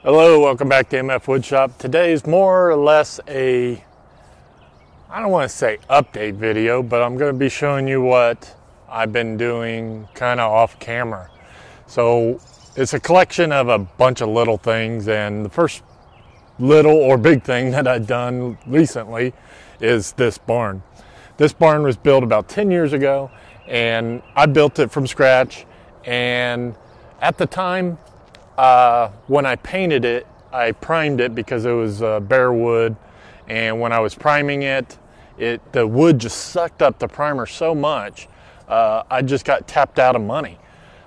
Hello, welcome back to MFWoodShop. Today is more or less I don't want to say update video, but I'm going to be showing you what I've been doing kind of off camera. So it's a collection of a bunch of little things, and the first little or big thing that I've done recently is this barn. This barn was built about 10 years ago, and I built it from scratch. And at the time, when I painted it, I primed it because it was bare wood, and when I was priming it, the wood just sucked up the primer so much, I just got tapped out of money.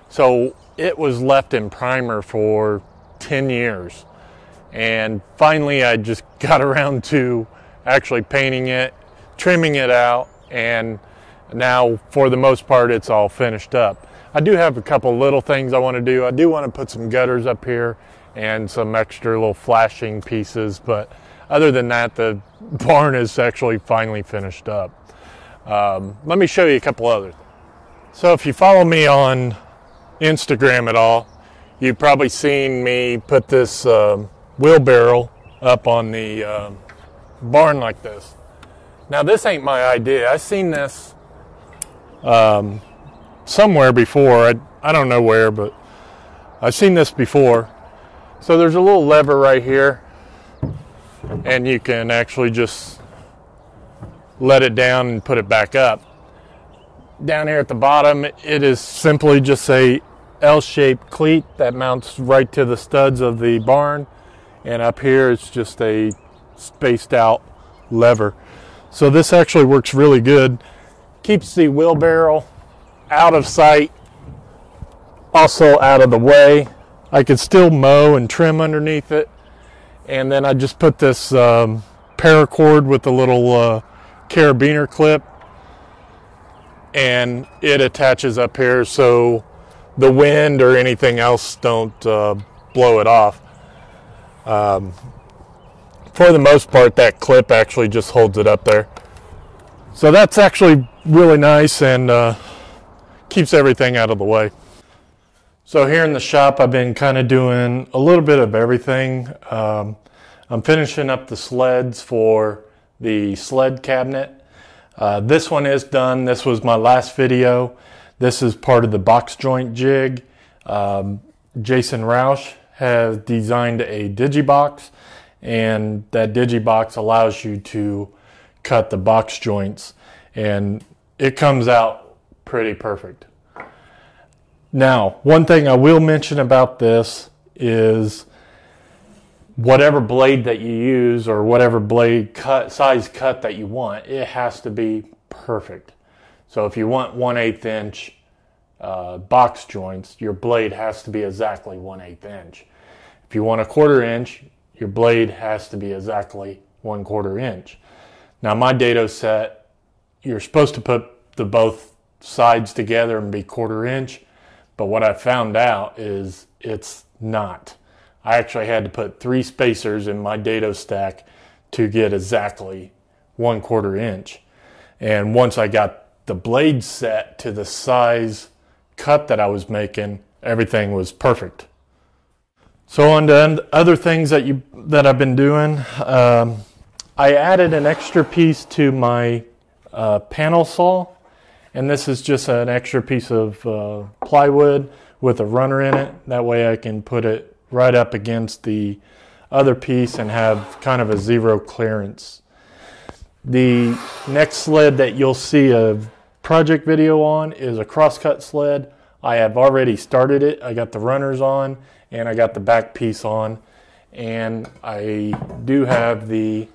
So it was left in primer for 10 years, and finally I just got around to actually painting it, trimming it out, and now for the most part it's all finished up. I do have a couple little things I want to do. I do want to put some gutters up here and some extra little flashing pieces, but other than that, the barn is actually finally finished up. Let me show you a couple others. So if you follow me on Instagram at all, you've probably seen me put this wheelbarrow up on the barn like this. Now this ain't my idea. I've seen this somewhere before. I don't know where, but I've seen this before. So there's a little lever right here, and you can actually just let it down and put it back up. Down here at the bottom, it is simply just a L-shaped cleat that mounts right to the studs of the barn, and up here it's just a spaced out lever. So this actually works really good. Keeps the wheelbarrow out of sight, also out of the way. I could still mow and trim underneath it, and then I just put this paracord with a little carabiner clip, and it attaches up here so the wind or anything else don't blow it off. For the most part, that clip actually just holds it up there. So that's actually really nice and keeps everything out of the way. So here in the shop, I've been kind of doing a little bit of everything. I'm finishing up the sleds for the sled cabinet. This one is done. This was my last video. This is part of the box joint jig. Jason Roush has designed a digibox, and that digibox allows you to cut the box joints, and it comes out pretty perfect. Now, one thing I will mention about this is whatever blade that you use or whatever blade size cut that you want, it has to be perfect. So if you want 1/8 inch box joints, your blade has to be exactly 1/8 inch. If you want 1/4 inch, your blade has to be exactly 1/4 inch. Now my dado set, you're supposed to put the both sides together and be 1/4 inch, but what I found out is it's not. I actually had to put 3 spacers in my dado stack to get exactly 1/4 inch. And once I got the blade set to the size cut that I was making, everything was perfect. So on to other things that I've been doing. I added an extra piece to my panel saw, and this is just an extra piece of plywood with a runner in it. That way I can put it right up against the other piece and have kind of a zero clearance. The next sled that you'll see a project video on is a crosscut sled. I have already started it. I got the runners on and I got the back piece on, and I do have the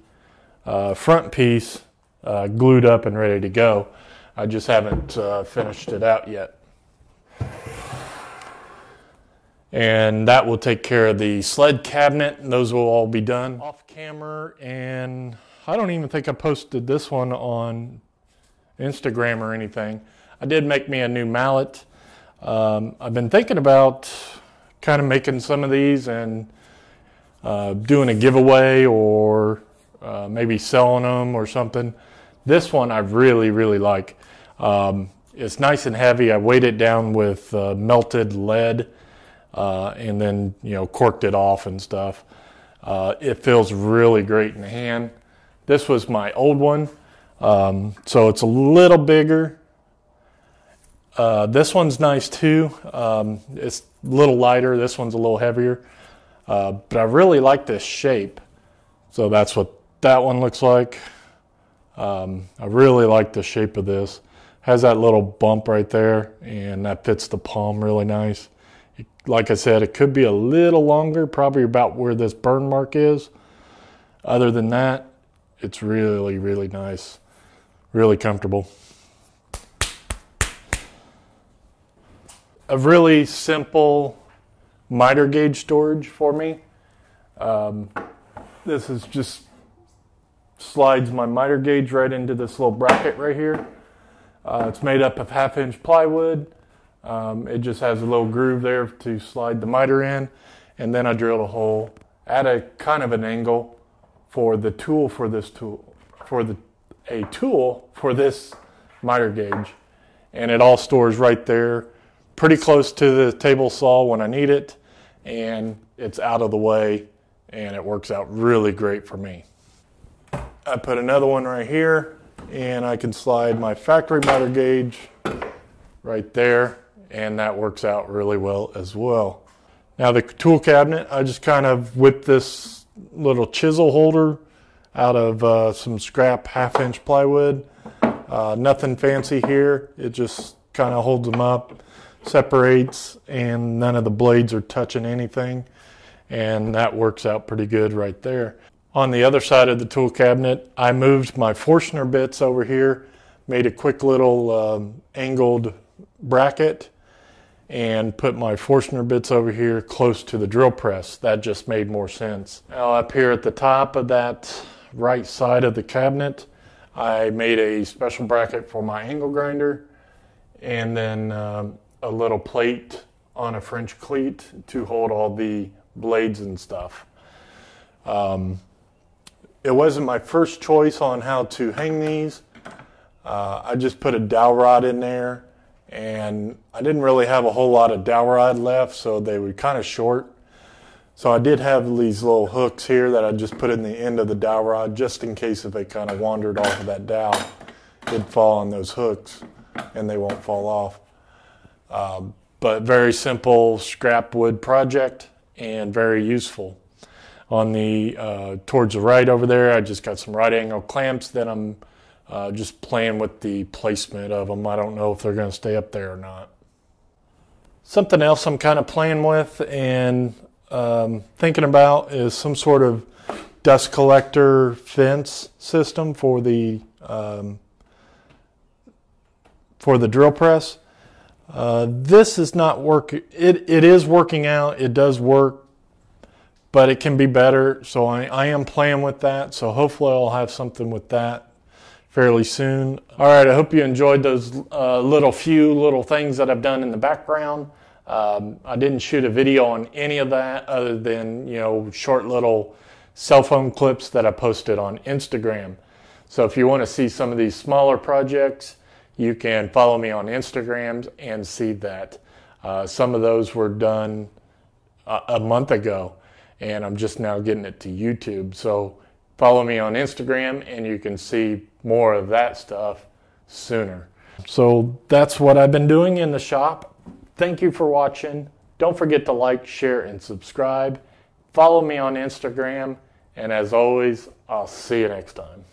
front piece glued up and ready to go. I just haven't finished it out yet. And that will take care of the sled cabinet, and those will all be done off camera. And I don't even think I posted this one on Instagram or anything. I did make me a new mallet. I've been thinking about kind of making some of these and doing a giveaway or maybe selling them or something. This one I really, really like. It's nice and heavy. I weighed it down with melted lead. and then, you know, corked it off and stuff. It feels really great in the hand. This was my old one, so it's a little bigger. This one's nice too. It's a little lighter. This one's a little heavier, but I really like this shape. So that's what that one looks like. I really like the shape of this. Has that little bump right there, and that fits the palm really nice. Like I said, it could be a little longer, probably about where this burn mark is. Other than that, it's really, really nice. Really comfortable. A really simple miter gauge storage for me. This is just slides my miter gauge right into this little bracket right here. It's made up of 1/2-inch plywood. It just has a little groove there to slide the miter in, and then I drilled a hole at a kind of an angle for the tool for this tool, a tool for this miter gauge, and it all stores right there, pretty close to the table saw when I need it, and it's out of the way, and it works out really great for me. I put another one right here, and I can slide my factory miter gauge right there, and that works out really well as well. Now the tool cabinet, I just kind of whipped this little chisel holder out of some scrap 1/2-inch plywood. Nothing fancy here. It just kind of holds them up, separates, and none of the blades are touching anything, and that works out pretty good right there. On the other side of the tool cabinet, I moved my Forstner bits over here, made a quick little angled bracket, and put my Forstner bits over here close to the drill press. That just made more sense. Now up here at the top of that right side of the cabinet, I made a special bracket for my angle grinder, and then a little plate on a French cleat to hold all the blades and stuff. It wasn't my first choice on how to hang these. I just put a dowel rod in there, and I didn't really have a whole lot of dowel rod left, so they were kind of short. So I did have these little hooks here that I just put in the end of the dowel rod, just in case if they kind of wandered off of that dowel, it'd fall on those hooks and they won't fall off. But very simple scrap wood project and very useful. On the towards the right over there, I just got some right angle clamps that I'm just playing with the placement of them. I don't know if they're going to stay up there or not. Something else I'm kind of playing with and thinking about is some sort of dust collector fence system for the drill press. This is not working. It is working out. It does work, but it can be better. So I am playing with that. So hopefully I'll have something with that fairly soon. All right, I hope you enjoyed those few little things that I've done in the background. I didn't shoot a video on any of that other than, you know, short little cell phone clips that I posted on Instagram. So if you want to see some of these smaller projects, you can follow me on Instagram and see that. Some of those were done a month ago, and I'm just now getting it to YouTube. So follow me on Instagram and you can see more of that stuff sooner. So that's what I've been doing in the shop. Thank you for watching. Don't forget to like, share, and subscribe. Follow me on Instagram. And as always, I'll see you next time.